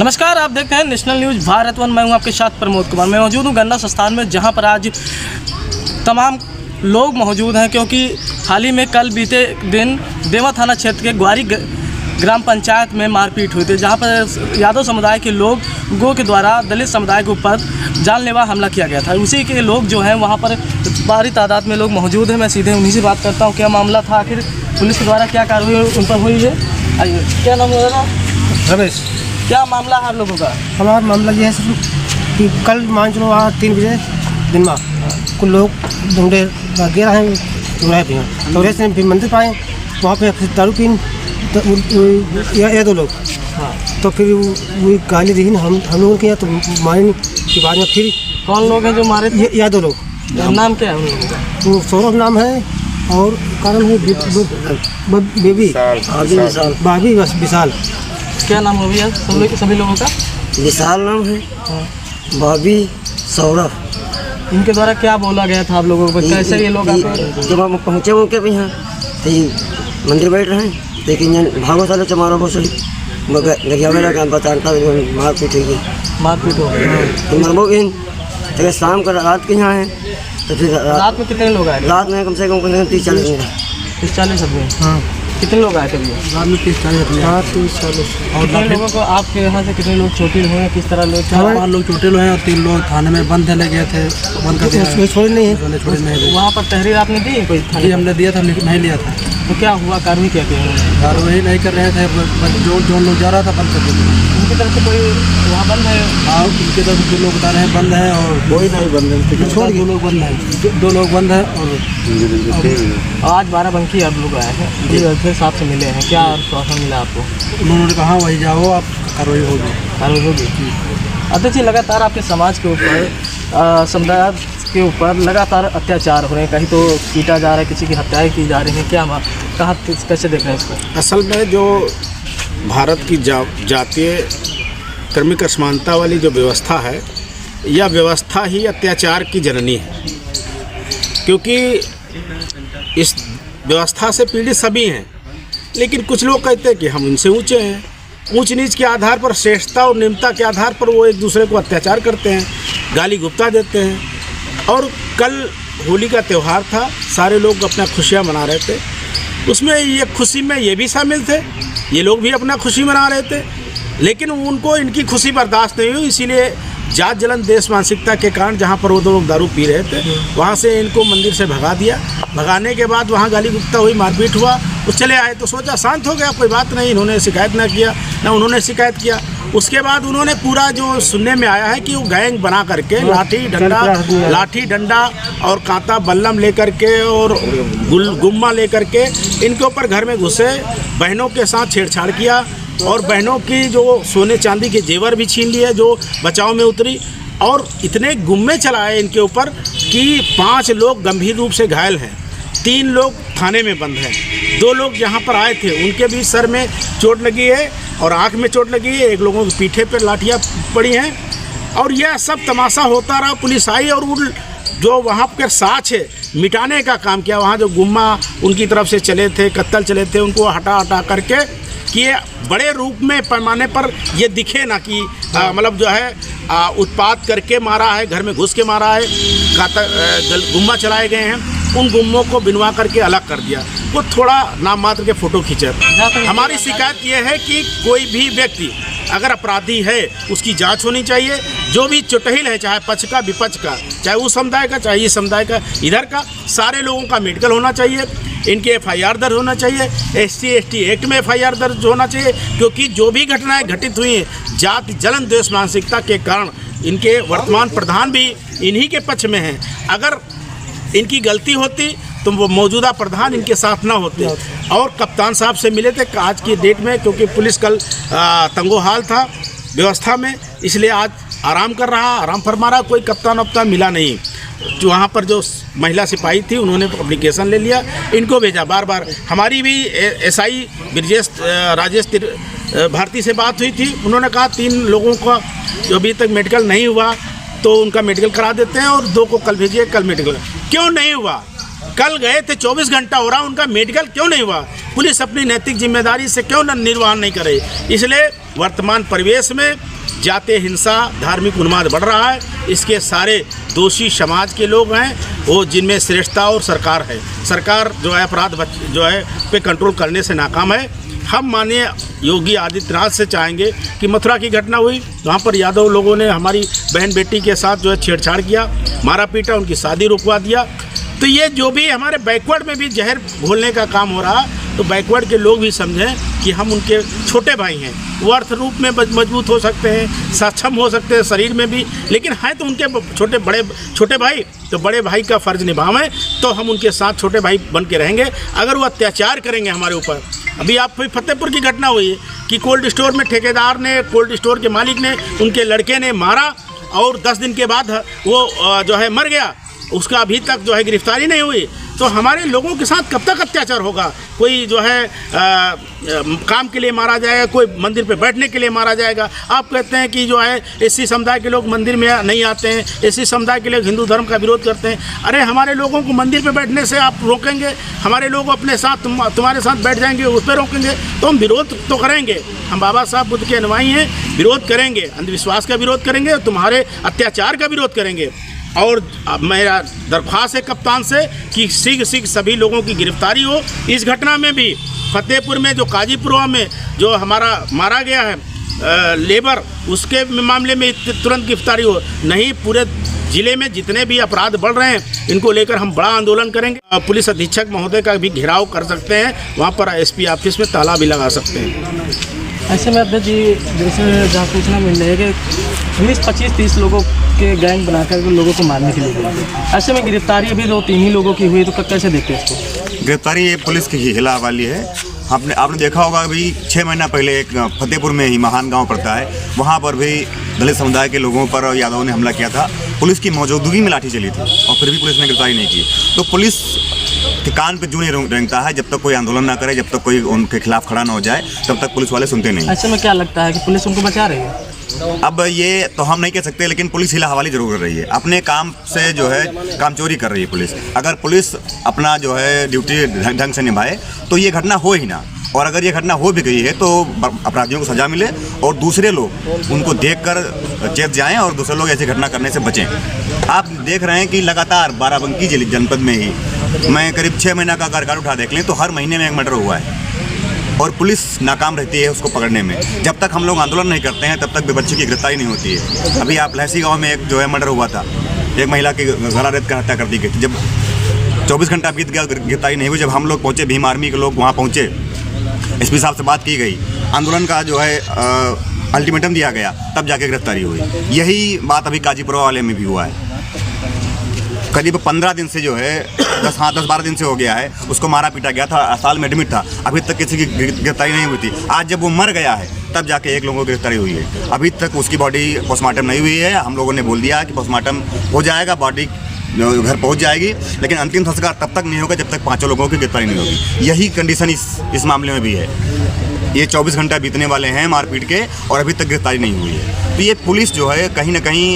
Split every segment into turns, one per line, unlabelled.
नमस्कार, आप देखते हैं नेशनल न्यूज़ भारत वन। मैं हूं आपके साथ प्रमोद कुमार। मैं मौजूद हूं गन्ना संस्थान में, जहां पर आज तमाम लोग मौजूद हैं क्योंकि हाल ही में कल बीते दिन देवा थाना क्षेत्र के ग्वारी ग्राम पंचायत में मारपीट हुई थी, जहां पर यादव समुदाय के लोगों के द्वारा दलित समुदाय के ऊपर जानलेवा हमला किया गया था। उसी के लोग जो हैं वहां पर भारी तादाद में लोग मौजूद हैं। मैं सीधे उन्हीं से बात करता हूं, क्या मामला था, आखिर पुलिस के द्वारा क्या कार्रवाई उन पर हुई है। आइए, क्या नाम है दादा?
रमेश।
क्या मामला है आप लोगों का?
हमारा मामला ये है सर कि कल मान चलो वहाँ 3 बजे दिन में कुछ लोग ढूंढे गे रहे हैं चौराहे पे, चौराहे से फिर मंदिर पाए, वहाँ पे फिर दारू पीन तो ये 2 लोग।
हाँ,
तो फिर वो गाली दी हम लोगों के यहाँ, तो मारे के बाद में फिर
कौन लोग हैं जो मारे थे?
ये 2 लोग।
नाम क्या है उन लोगों का?
वो सौरभ नाम है और कारण है बेबी भाभी विशाल।
क्या नाम हो भैया सभी लोगों का?
विशाल नाम है, भाभी सौरभ।
इनके द्वारा क्या बोला गया था आप लोगों को? कैसे ये लोग
जब हम पहुँचे उनके भी यहाँ तो ये मंदिर बैठ रहे हैं, लेकिन भागो साले चमारा बोसली लगिया मेरा काम बताता मारपीट हुई,
मारपीट हो गई?
तो मरबो इन तो शाम का रात के यहाँ है। तो फिर
रात में कितने लोग आए?
रात में कम से कम 30-40 मिनट।
30-40 आदमी?
हाँ,
कितने लोग आए थे भैया?
रात में 30-40।
और कितने लोगों को आपके यहाँ से कितने लोग चोटिल हुए? किस तरह लोग?
4-5 लोग चोटिल हुए और 3 लोग थाने में बंद ले गए थे, बंद कर दिया। छोड़े नहीं है।
वहाँ पर तहरीर आपने दी कोई?
जी हमने दिया था, नहीं लिया था।
तो क्या हुआ, कार्रवाई क्या किया?
कार्रवाई नहीं कर रहे थे, जो लोग जा रहा था बंद कर दिया।
उनकी तरफ से कोई वहाँ बंद है?
हाँ, उनके तरफ जो लोग बता रहे हैं बंद है और कोई नहीं बंद है, छोड़ 2 लोग बंद है, 2 लोग बंद है। और
आज बाराबंकी आप लोग आए हैं, जी फिर साहब से मिले हैं, क्या आश्वासन मिला आपको?
उन्होंने कहा वही जाओ, आप कार्रवाई होगी।
कार्रवाई होगी। अध्यक्ष जी, लगातार आपके समाज के ऊपर समुदाय के ऊपर लगातार अत्याचार हो रहे हैं, कहीं तो पीटा जा रहा है, किसी की हत्याएं की जा रही हैं, क्या कहाँ कैसे देख रहे हैं इसको?
असल में जो भारत की जातीय कर्मिक असमानता वाली जो व्यवस्था है, यह व्यवस्था ही अत्याचार की जननी है, क्योंकि इस व्यवस्था से पीड़ित सभी हैं। लेकिन कुछ लोग कहते हैं कि हम इनसे ऊंचे हैं, ऊंच नीच के आधार पर, श्रेष्ठता और निम्नता के आधार पर वो एक दूसरे को अत्याचार करते हैं, गाली गुप्ता देते हैं। और कल होली का त्यौहार था, सारे लोग अपना खुशियाँ मना रहे थे, उसमें ये खुशी में ये भी शामिल थे, ये लोग भी अपना खुशी मना रहे थे। लेकिन उनको इनकी खुशी बर्दाश्त नहीं हुई, इसीलिए जात जलन देश मानसिकता के कारण जहाँ पर वो 2 लोग दारू पी रहे थे, वहाँ से इनको मंदिर से भगा दिया। भगाने के बाद वहाँ गाली गुप्ता हुई, मारपीट हुआ, वो चले आए तो सोचा शांत हो गया, कोई बात नहीं। इन्होंने शिकायत ना किया, ना उन्होंने शिकायत किया। उसके बाद उन्होंने पूरा जो सुनने में आया है कि वो गैंग बना करके लाठी डंडा और कांटा बल्लम लेकर के और गुम्मा लेकर के इनके ऊपर घर में घुसे, बहनों के साथ छेड़छाड़ किया और बहनों की जो सोने चांदी के जेवर भी छीन लिए जो बचाव में उतरी, और इतने गुम्मे चलाए इनके ऊपर कि 5 लोग गंभीर रूप से घायल हैं, 3 लोग थाने में बंद हैं, 2 लोग यहाँ पर आए थे, उनके भी सर में चोट लगी है और आँख में चोट लगी है, 1 लोगों की पीठे पर लाठियाँ पड़ी हैं। और यह सब तमाशा होता रहा। पुलिस आई और उन जो वहाँ पर साक्ष्य है मिटाने का काम किया। वहाँ जो गुम्मा उनकी तरफ से चले थे, कत्तल चले थे, उनको हटा करके कि ये बड़े रूप में पैमाने पर ये दिखे ना कि मतलब जो है उत्पात करके मारा है, घर में घुस के मारा है, गुम्मा चलाए गए हैं, उन गुम्मों को बिनवा करके अलग कर दिया। वो थोड़ा नाम मात्र के फ़ोटो खींचे। हमारी शिकायत ये है कि कोई भी व्यक्ति अगर अपराधी है उसकी जांच होनी चाहिए। जो भी चुटहिल है, चाहे पक्ष का विपक्ष का, चाहे उस समुदाय का, चाहे इस समुदाय का, इधर का, सारे लोगों का मेडिकल होना चाहिए, इनके FIR दर्ज होना चाहिए, SC/ST एक्ट में FIR दर्ज होना चाहिए, क्योंकि जो भी घटनाएं घटित हुई हैं जाति जलन देश मानसिकता के कारण, इनके वर्तमान प्रधान भी इन्हीं के पक्ष में हैं। अगर इनकी गलती होती तो वो मौजूदा प्रधान इनके साथ ना होते। और कप्तान साहब से मिले थे आज की डेट में, क्योंकि पुलिस कल तंगोहाल था व्यवस्था में, इसलिए आज आराम कर रहा, आराम फरमा रहा, कोई कप्तान वप्तान मिला नहीं। जो वहाँ पर जो महिला सिपाही थी उन्होंने एप्लीकेशन ले लिया, इनको भेजा। बार हमारी भी SI राजेश भारती से बात हुई थी, उन्होंने कहा 3 लोगों का जो अभी तक मेडिकल नहीं हुआ तो उनका मेडिकल करा देते हैं और 2 को कल भेजिए, कल मेडिकल। क्यों नहीं हुआ? कल गए थे, 24 घंटा हो रहा, उनका मेडिकल क्यों नहीं हुआ? पुलिस अपनी नैतिक जिम्मेदारी से क्यों न निर्वहन नहीं करे। इसलिए वर्तमान परिवेश में जातीय हिंसा, धार्मिक उन्माद बढ़ रहा है। इसके सारे दोषी समाज के लोग हैं, वो जिनमें श्रेष्ठता और सरकार है। सरकार जो है अपराध जो है पे कंट्रोल करने से नाकाम है। हम माननीय योगी आदित्यनाथ से चाहेंगे कि मथुरा की घटना हुई, वहाँ पर यादव लोगों ने हमारी बहन बेटी के साथ जो है छेड़छाड़ किया, मारा पीटा, उनकी शादी रुकवा दिया। तो ये जो भी हमारे बैकवर्ड में भी जहर घोलने का काम हो रहा, तो बैकवर्ड के लोग भी समझें कि हम उनके छोटे भाई हैं। वो अर्थ रूप में मजबूत हो सकते हैं, सक्षम हो सकते हैं शरीर में भी, लेकिन हैं तो उनके छोटे भाई, तो बड़े भाई का फ़र्ज़ निभावें तो हम उनके साथ छोटे भाई बन के रहेंगे। अगर वो अत्याचार करेंगे हमारे ऊपर, अभी आप कोई फतेहपुर की घटना हुई है कि कोल्ड स्टोर में ठेकेदार ने, कोल्ड स्टोर के मालिक ने, उनके लड़के ने मारा और 10 दिन के बाद वो जो है मर गया, उसका अभी तक जो है गिरफ्तारी नहीं हुई। तो हमारे लोगों के साथ कब तक अत्याचार होगा? कोई जो है काम के लिए मारा जाएगा, कोई मंदिर पे बैठने के लिए मारा जाएगा। आप कहते हैं कि जो है एससी समुदाय के लोग मंदिर में नहीं आते हैं, एससी समुदाय के लोग हिंदू धर्म का विरोध करते हैं। अरे हमारे लोगों को मंदिर पे बैठने से आप रोकेंगे? हमारे लोग अपने साथ तुम्हारे साथ बैठ जाएंगे, उस पर रोकेंगे? तो हम विरोध तो करेंगे। हम बाबा साहब बुद्ध के अनुयायी हैं, विरोध करेंगे, अंधविश्वास का विरोध करेंगे, तुम्हारे अत्याचार का विरोध करेंगे। और मेरा दरख्वास्त है कप्तान से कि शीघ्र सभी लोगों की गिरफ्तारी हो। इस घटना में भी फतेहपुर में जो काजीपुरवा में जो हमारा मारा गया है लेबर, उसके मामले में तुरंत गिरफ्तारी हो। नहीं, पूरे ज़िले में जितने भी अपराध बढ़ रहे हैं, इनको लेकर हम बड़ा आंदोलन करेंगे। पुलिस अधीक्षक महोदय का भी घेराव कर सकते हैं, वहाँ पर एसपी ऑफिस में ताला भी लगा सकते हैं।
ऐसे में अध्यक्ष जी, जैसे जहाँ सूचना मिल रही है कि 20-25-30 लोगों के गैंग बनाकर लोगों को मारने के लिए गए, ऐसे में गिरफ्तारी अभी 2-3 ही लोगों की हुई, तो कैसे देखते हैं इसको?
गिरफ्तारी ये पुलिस की हिला वाली है। आपने देखा होगा अभी 6 महीना पहले एक फतेहपुर में ही महान गांव पड़ता है, वहाँ पर भी दलित समुदाय के लोगों पर यादवों ने हमला किया था। पुलिस की मौजूदगी में लाठी चली थी और फिर भी पुलिस ने गिरफ्तारी नहीं की। तो पुलिस के कान पे जूं नहीं रेंगता है, जब तक कोई आंदोलन ना करे, जब तक कोई उनके खिलाफ खड़ा ना हो जाए, तब तक पुलिस वाले सुनते नहीं।
ऐसे में क्या लगता है कि पुलिस उनको बचा रही है?
अब ये तो हम नहीं कह सकते, लेकिन पुलिस हिला हवाली जरूर कर रही है। अपने काम से जो है काम चोरी कर रही है पुलिस। अगर पुलिस अपना जो है ड्यूटी ढंग से निभाए तो ये घटना हो ही ना। और अगर ये घटना हो भी गई है तो अपराधियों को सज़ा मिले और दूसरे लोग उनको देखकर चेत जाएं और दूसरे लोग ऐसी घटना करने से बचें। आप देख रहे हैं कि लगातार बाराबंकी जनपद में ही मैं करीब 6 महीना का कार्यकाल उठा देख लें तो हर महीने में एक मर्डर हुआ है और पुलिस नाकाम रहती है उसको पकड़ने में। जब तक हम लोग आंदोलन नहीं करते हैं तब तक बच्चे की गिरफ्तारी नहीं होती है। अभी आप लहसी गाँव में एक जो है मर्डर हुआ था, एक महिला की गला रेत कर हत्या कर दी गई थी। जब 24 घंटा बीत गया, गिरफ्तारी नहीं हुई। जब हम लोग पहुँचे, भीम आर्मी के लोग वहाँ पहुँचे, एसपी साहब से बात की गई, आंदोलन का जो है अल्टीमेटम दिया गया, तब जाके गिरफ्तारी हुई। यही बात अभी काजीपुरा वाले में भी हुआ है। करीब 15 दिन से जो है 10-12 दिन से हो गया है, उसको मारा पीटा गया था, अस्पताल में एडमिट था, अभी तक किसी की गिरफ्तारी नहीं हुई थी। आज जब वो मर गया है तब जाके एक लोगों की गिरफ्तारी हुई है। अभी तक उसकी बॉडी पोस्टमार्टम नहीं हुई है। हम लोगों ने बोल दिया कि पोस्टमार्टम हो जाएगा, बॉडी घर पहुंच जाएगी, लेकिन अंतिम संस्कार तब तक नहीं होगा जब तक 5 लोगों की गिरफ्तारी नहीं होगी। यही कंडीशन इस मामले में भी है। ये 24 घंटा बीतने वाले हैं मारपीट के और अभी तक गिरफ्तारी नहीं हुई है। तो ये पुलिस जो है कहीं ना कहीं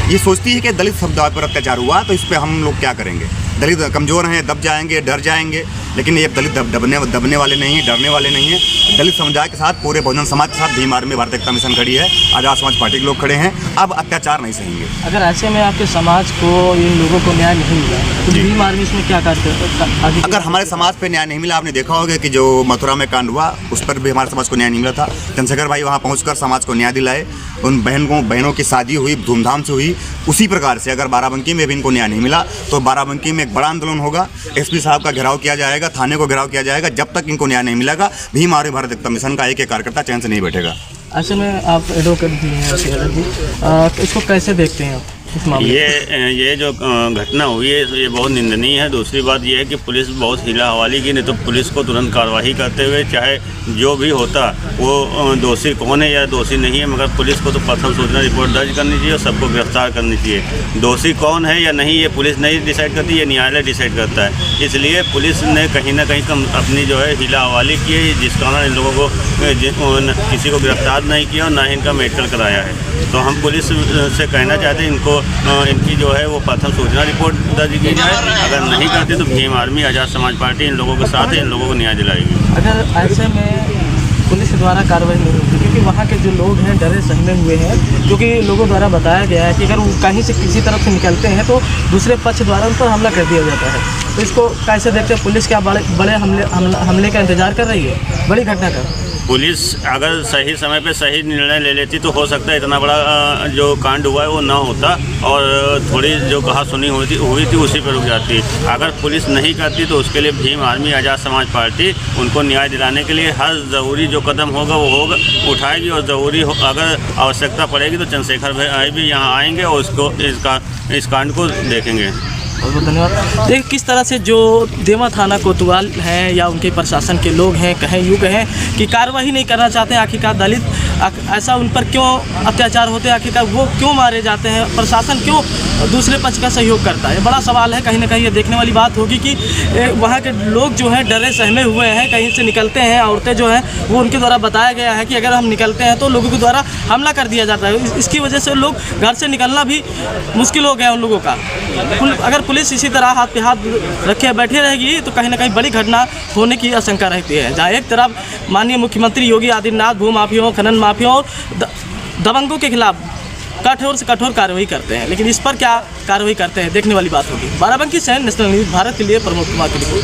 ये सोचती है कि दलित समुदाय पर अत्याचार हुआ तो इस पर हम लोग क्या करेंगे। दलित कमज़ोर हैं, दब जाएंगे, डर जाएंगे, लेकिन ये दलित दबने वाले नहीं हैं, डरने वाले नहीं हैं। दलित समुदाय के साथ, पूरे बहुजन समाज के साथ भीम आर्मी भारतीय एकता मिशन खड़ी है, आज़ाद समाज पार्टी के लोग खड़े हैं। अब अत्याचार नहीं सहेंगे।
अगर ऐसे में आपके समाज को, इन लोगों को न्याय नहीं मिला तो भीम आर्मी इसमें क्या करते हैं?
अगर हमारे समाज पर न्याय नहीं मिला, आपने देखा होगा कि जो मथुरा में कांड हुआ उस पर भी हमारे समाज को न्याय नहीं मिला था। चंद्रशेखर भाई वहाँ पहुँचकर समाज को न्याय दिलाए, उन बहनों की शादी हुई, धूमधाम से हुई। उसी प्रकार से अगर बाराबंकी में भी इनको न्याय नहीं मिला तो बाराबंकी में एक बड़ा आंदोलन होगा, एसपी साहब का घेराव किया जाएगा, थाने को घेराव किया जाएगा। जब तक इनको न्याय नहीं मिलेगा, भीम आर्मी भारतीय एकता मिशन का एक कार्यकर्ता चैन से नहीं बैठेगा।
ऐसे में आप एडवोकेट भी हैं, इसको कैसे देखते हैं आप इस मामले?
ये जो घटना हुई है ये बहुत निंदनीय है। दूसरी बात ये है कि पुलिस बहुत हिला हवाली की, नहीं तो पुलिस को तुरंत कार्रवाई करते हुए, चाहे जो भी होता वो दोषी कौन है या दोषी नहीं है, मगर पुलिस को तो प्रथम सूचना रिपोर्ट दर्ज करनी चाहिए और सबको गिरफ्तार करनी चाहिए। दोषी कौन है या नहीं ये पुलिस नहीं डिसाइड करती, ये न्यायालय डिसाइड करता है। इसलिए पुलिस ने कहीं ना कहीं अपनी जो है हिला हवाली की है, जिस कारण इन लोगों को किसी को गिरफ्तार नहीं किया और ना ही इनका मेडिकल कराया है। तो हम पुलिस से कहना चाहते हैं इनको इनकी जो है वो प्रथम सूचना रिपोर्ट दर्ज की जाए। अगर नहीं करती तो भीम आर्मी आज़ाद समाज पार्टी इन लोगों के साथ है, इन लोगों को न्याय दिलाएगी।
अगर ऐसे में पुलिस द्वारा कार्रवाई नहीं होती, क्योंकि वहाँ के जो लोग हैं डरे सहमे हुए हैं, क्योंकि लोगों द्वारा बताया गया है कि अगर वो कहीं से किसी तरफ से निकलते हैं तो दूसरे पक्ष द्वारा उन पर हमला कर दिया जाता है। तो इसको कैसे देखते हैं? पुलिस क्या बड़े हमले का इंतजार कर रही है बड़ी घटना का?
पुलिस अगर सही समय पे सही निर्णय ले लेती तो हो सकता है इतना बड़ा जो कांड हुआ है वो ना होता और थोड़ी जो कहा सुनी हुई थी उसी पर रुक जाती। अगर पुलिस नहीं करती तो उसके लिए भीम आर्मी आज़ाद समाज पार्टी उनको न्याय दिलाने के लिए हर ज़रूरी जो कदम होगा वो उठाएगी और ज़रूरी अगर आवश्यकता पड़ेगी तो चंद्रशेखर भाई भी यहाँ आएंगे और इस कांड को देखेंगे।
बहुत बहुत धन्यवाद। देखिए किस तरह से जो देवा थाना कोतवाल हैं या उनके प्रशासन के लोग हैं, कहें यूँ कहें कि कार्रवाई नहीं करना चाहते हैं। आखिरकार दलित ऐसा उन पर क्यों अत्याचार होते हैं, आखिरकार वो क्यों मारे जाते हैं, प्रशासन क्यों दूसरे पक्ष का सहयोग करता है? बड़ा सवाल है। कहीं ना कहीं ये देखने वाली बात होगी कि वहाँ के लोग जो हैं डरे सहमे हुए हैं, कहीं से निकलते हैं, औरतें जो हैं वो उनके द्वारा बताया गया है कि अगर हम निकलते हैं तो लोगों के द्वारा हमला कर दिया जाता है। इसकी वजह से लोग घर से निकलना भी मुश्किल हो गया उन लोगों का। अगर पुलिस इसी तरह हाथ पे हाथ रखे बैठे रहेगी तो कहीं ना कहीं बड़ी घटना होने की आशंका रहती है। जहाँ एक तरफ माननीय मुख्यमंत्री योगी आदित्यनाथ भूमाफियों, खनन माफियों और दबंगों के खिलाफ कठोर से कठोर कार्रवाई करते हैं, लेकिन इस पर क्या कार्रवाई करते हैं देखने वाली बात होगी। बाराबंकी से नेशनल न्यूज़ भारत के लिए प्रमोद कुमार की रिपोर्ट।